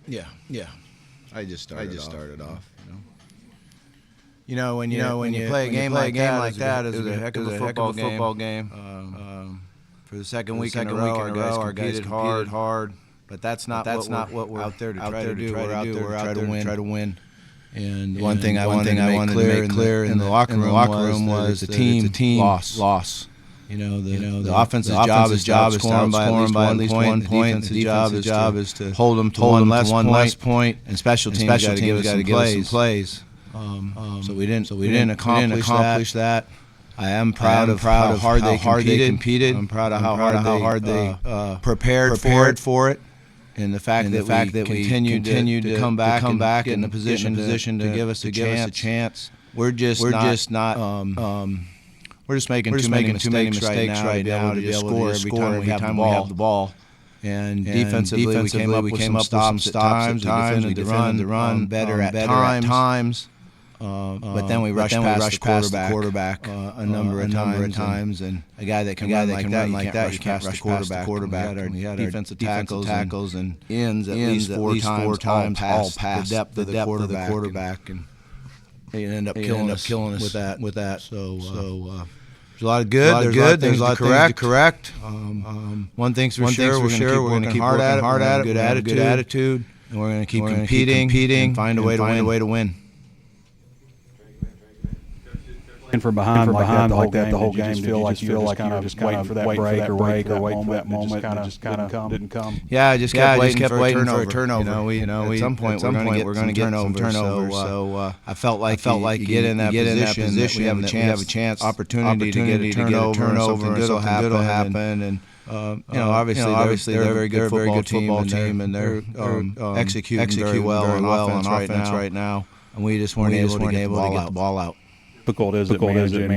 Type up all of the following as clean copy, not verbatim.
Yeah. I just started off. When you play a game like that, it was a heck of a football game. For the second week in a row, our guys competed hard. But that's not what we're out there to try to do. We're out there to try to win. And one thing I wanted to make clear in the locker room was the team loss. The offensive job is to score by at least one point. The defensive job is to hold them to one less point. And special teams got to give us some plays. So we didn't accomplish that. I am proud of how hard they competed. I'm proud of how hard they prepared for it. And the fact that we continued to come back in a position to give us a chance. We're just making too many mistakes right now to be able to score every time we have the ball. And defensively, we came up with some stops at times. We defended the run better at times. But then we rushed past the quarterback a number of times, and a guy that can run like that, you can't rush past the quarterback. We had our defensive tackles and ends at least four times all past the depth of the quarterback, and they ended up killing us with that. So there's a lot of good. There's a lot of things to correct. One thing's for sure, we're going to keep working hard at it. Good attitude, and we're going to keep competing, and find a way to win. And from behind like that the whole game, feel like you were just waiting for that break or waiting for that moment that just kind of didn't come. Yeah, I just kept waiting for a turnover. At some point we're going to get some turnover. So I felt like you get in that position, we have a chance, opportunity to get a turnover, and good will happen. And obviously they're a very good football team, and they're executing very well on offense right now. And we just weren't able to get the ball out. Difficult is it managing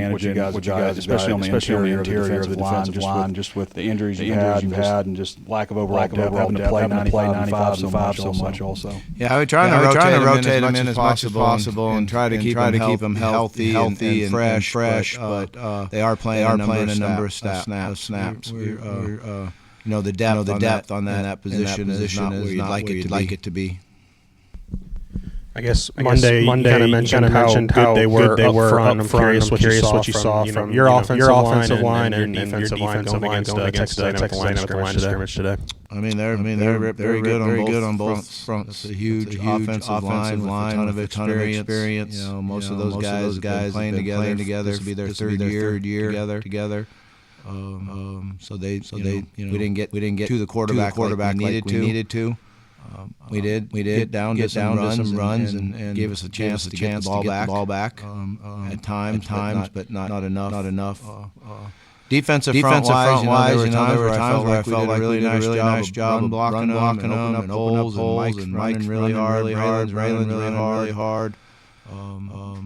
what you guys, especially on the interior of the defensive line, just with the injuries you've had, and just lack of overall depth, having to play 95 so much also. Yeah, we're trying to rotate them in as much as possible and try to keep them healthy and fresh. But they are playing a number of snaps. The depth on that position is not where you'd like it to be. I guess Monday you kind of mentioned how good they were up front. I'm curious what you saw from your offensive line and defensive line going against Texas A&M scrimmage today. I mean, they're very good on both fronts. It's a huge offensive line with a ton of experience. Most of those guys have been playing together. This will be their third year together. So we didn't get to the quarterback like we needed to. We did get down to some runs and gave us a chance to get the ball back at times, but not enough. Defensive front wise, there were times where I felt like we did a really nice job of blocking them and opening up holes, and Mike's running really hard, Raylan's really hard.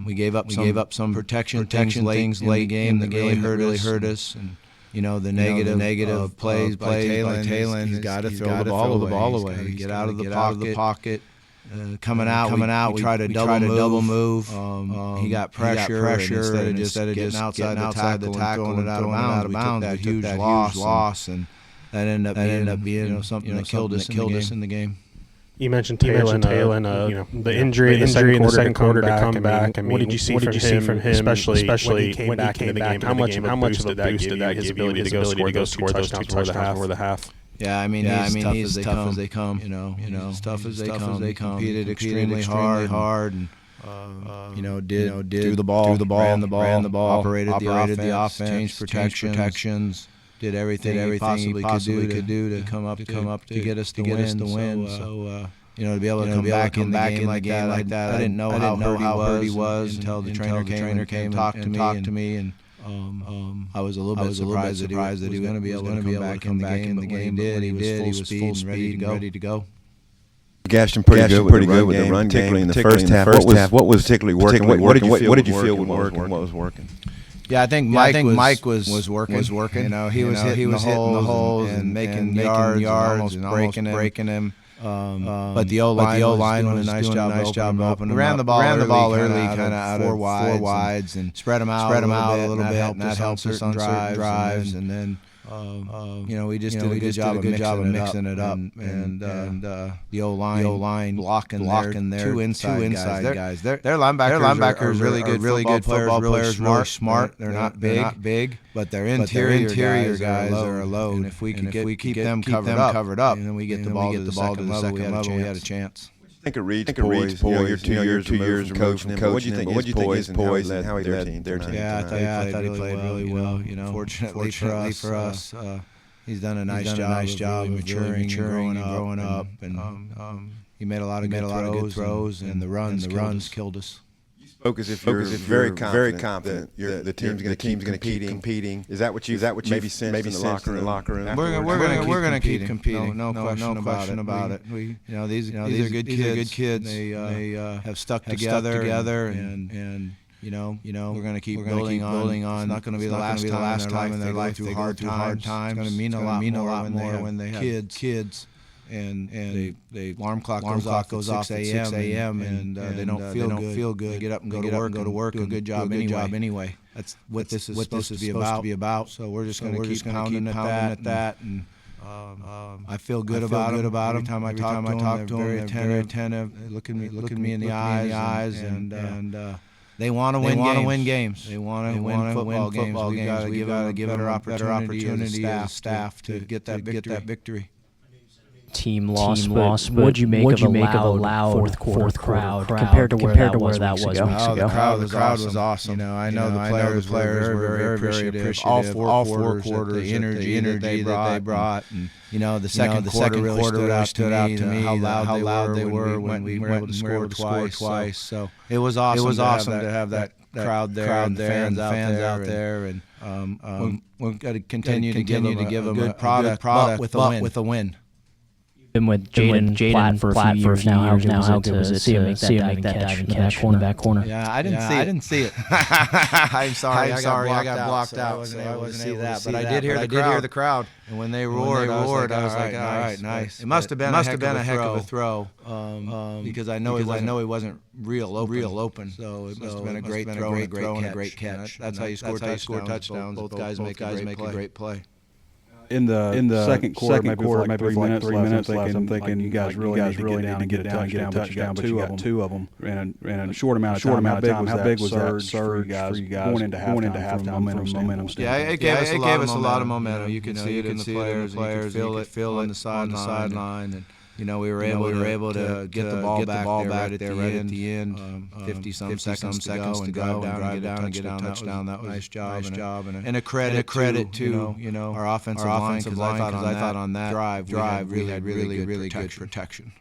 We gave up some protection things late game that really hurt us. And the negative plays by Talon. He's got to throw the ball away. Get out of the pocket. Coming out. We tried to double move. He got pressure. And instead of just outside the tackle and throwing it out of bounds, we took that huge loss, and that ended up being something that killed us in the game. You mentioned Talon, the injury in the second quarter to come back. I mean, what did you see from him, especially when he came back into the game? How much of a boost did that give his ability to go score those two touchdowns before the half? Yeah, I mean, he's tough as they come. As tough as they come. They competed extremely hard, and threw the ball, ran the ball, operated the offense, changed protections. Did everything he possibly could do to come up to get us the win. So to be able to come back in the game like that, I didn't know how hurt he was until the trainer came and talked to me, and I was a little bit surprised that he was going to be able to come back in the game. He was full speed, ready to go. Gashed him pretty good with the run game, particularly in the first half. What was particularly working? What did you feel what was working? Yeah, I think Mike was working. He was hitting the holes and making yards and almost breaking him. But the O-line did a nice job opening. Ran the ball early, kind of out of four wides, and spread them out a little bit, and that helps us on certain drives. And then we just did a good job of mixing it up, and the O-line blocking their two inside guys. Their linebackers are really good football players, really smart. They're not big, but their interior guys are low. And if we keep them covered up, and then we get the ball to the second level, we had a chance. Think of Reed's poise. You're 2 years removed from coaching him. What do you think his poise and how he led their team? Yeah, I thought he played really well. Fortunately for us, he's done a nice job of maturing, growing up, and he made a lot of good throws, and the runs killed us. Spoke as if you're very confident. The team's going to keep competing. Is that what you maybe sensed in the locker room? We're going to keep competing. No question about it. These are good kids. They have stuck together, and we're going to keep building on. It's not going to be the last time in their life through hard times. It's going to mean a lot more when they have kids. And the alarm clock goes off at 6 a.m. and they don't feel good. They get up and go to work. Do a good job anyway. That's what this is supposed to be about. So we're just going to keep pounding at that. And I feel good about them. Every time I talk to them, they're very attentive. They look at me in the eyes, and they want to win games. They want to win football games. We've got to give it a better opportunity as staff to get that victory. Team loss. What'd you make of a loud fourth crowd compared to where that was weeks ago? The crowd was awesome. I know the players were very appreciative. All four quarters, the energy that they brought, and the second quarter really stood out to me. How loud they were when we were able to score twice. So it was awesome to have that crowd there, and fans out there, and we're going to continue to give them a good product with a win. Been with Jaden for a few years now. How good was it to see him make that diving catch in the back corner? Yeah, I didn't see it. I'm sorry. I got blocked out, so I wasn't able to see that. But I did hear the crowd. And when they roared, I was like, all right, nice. It must have been a heck of a throw, because I know he wasn't real open. So it must have been a great throw and a great catch. That's how you score touchdowns. Both guys make a great play. In the second quarter, maybe 3 minutes left, I'm thinking you guys really need to get a touchdown, but you got two of them. And in a short amount of time, how big was that surge for you guys going into halftime momentum? Yeah, it gave us a lot of momentum. You could see it in the players. You could feel on the sideline. And we were able to get the ball back there right at the end, 50-some seconds to go, and get a touchdown. That was a nice job, and a credit to our offensive line, because I thought on that drive we had really good protection.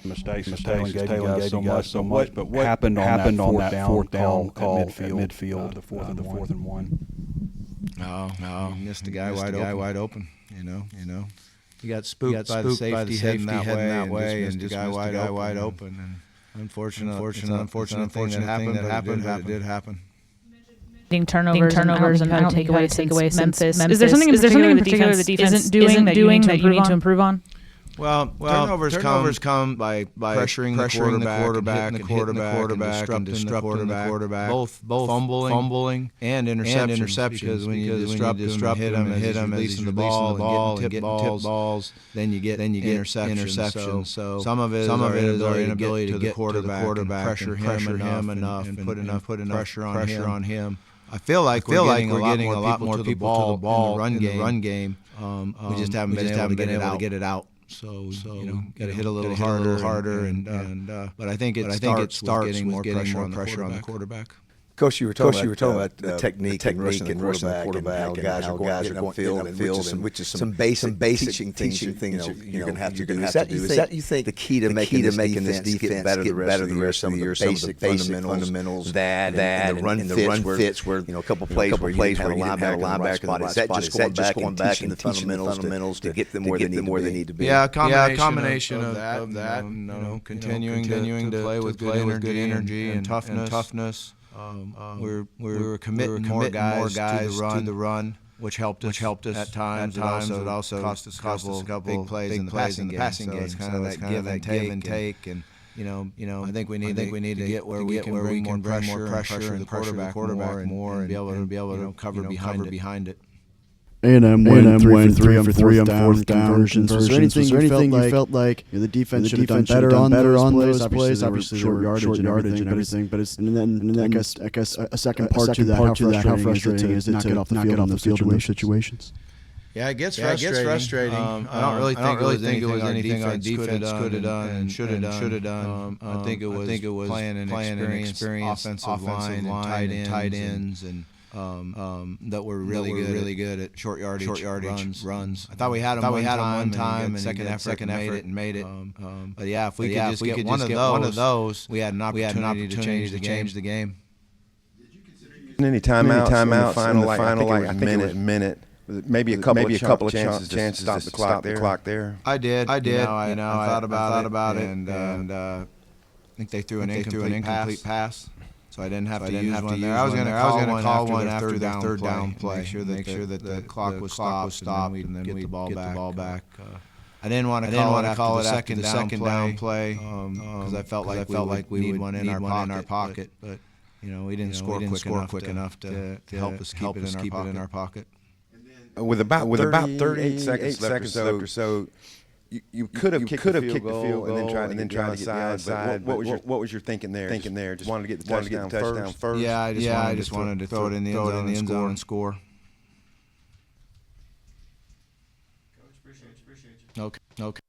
Mistakes engaging guys so much, but what happened on that fourth down call at midfield, the fourth and one? No, he missed the guy wide open. He got spooked by the safety heading that way, and just got wide open. And unfortunate thing that happened, but it did happen. Turnovers and how to take away Memphis. Is there something in particular the defense isn't doing that you need to improve on? Well, turnovers come by pressuring the quarterback, and disrupting the quarterback. Both fumbling and interceptions. Because when you disrupt him and hit him as he's releasing the ball and getting tip balls, then you get interceptions. So some of it is our inability to get to the quarterback, pressure him enough, and put enough pressure on him. I feel like we're getting a lot more people to the ball in the run game. We just haven't been able to get it out. So got to hit a little harder, but I think it starts with getting more pressure on the quarterback. Coach, you were talking about the technique and rushing the quarterback, and how guys are going upfield, which is some basic teaching things you're going to have to do. Is that you think the key to making this defense get better the rest of the year? Some of the basic fundamentals, that and the run fits where a couple plays where you have a linebacker spot. Is that just going back and the fundamentals to get them where they need to be? Yeah, a combination of that. Continuing to play with good energy and toughness. We're committing more guys to the run, which helped us at times. It also cost us a couple big plays in the passing game. So it's kind of that give and take. And I think we need to get where we can bring more pressure and pressure the quarterback more and be able to cover behind it. A&M went 3 for 3 on fourth conversions. Was there anything you felt like the defense should have done better on those plays? Obviously, short yardage and everything. But and then I guess a second part to that. How frustrating is it to knock it off the field in those situations? Yeah, it gets frustrating. I don't really think it was anything our defense could have done and should have done. I think it was playing an experienced offensive line and tight ends and that were really good at short yardage runs. I thought we had them one time and second effort and made it. But yeah, if we could just get one of those, we had an opportunity to change the game. Any timeout, final like a minute. Maybe a couple of chances to stop the clock there. I did. I thought about it, and I think they threw an incomplete pass, so I didn't have to use one there. I was going to call one after the third down play. Make sure that the clock was stopped, and then we get the ball back. I didn't want to call it after the second down play because I felt like we need one in our pocket, but we didn't score quick enough to help us keep it in our pocket. With about 38 seconds left or so, you could have kicked the field goal and then tried to get the outside. What was your thinking there? Just wanted to get the touchdown first. Yeah, I just wanted to throw it in the end zone and score. Coach, appreciate you. Okay.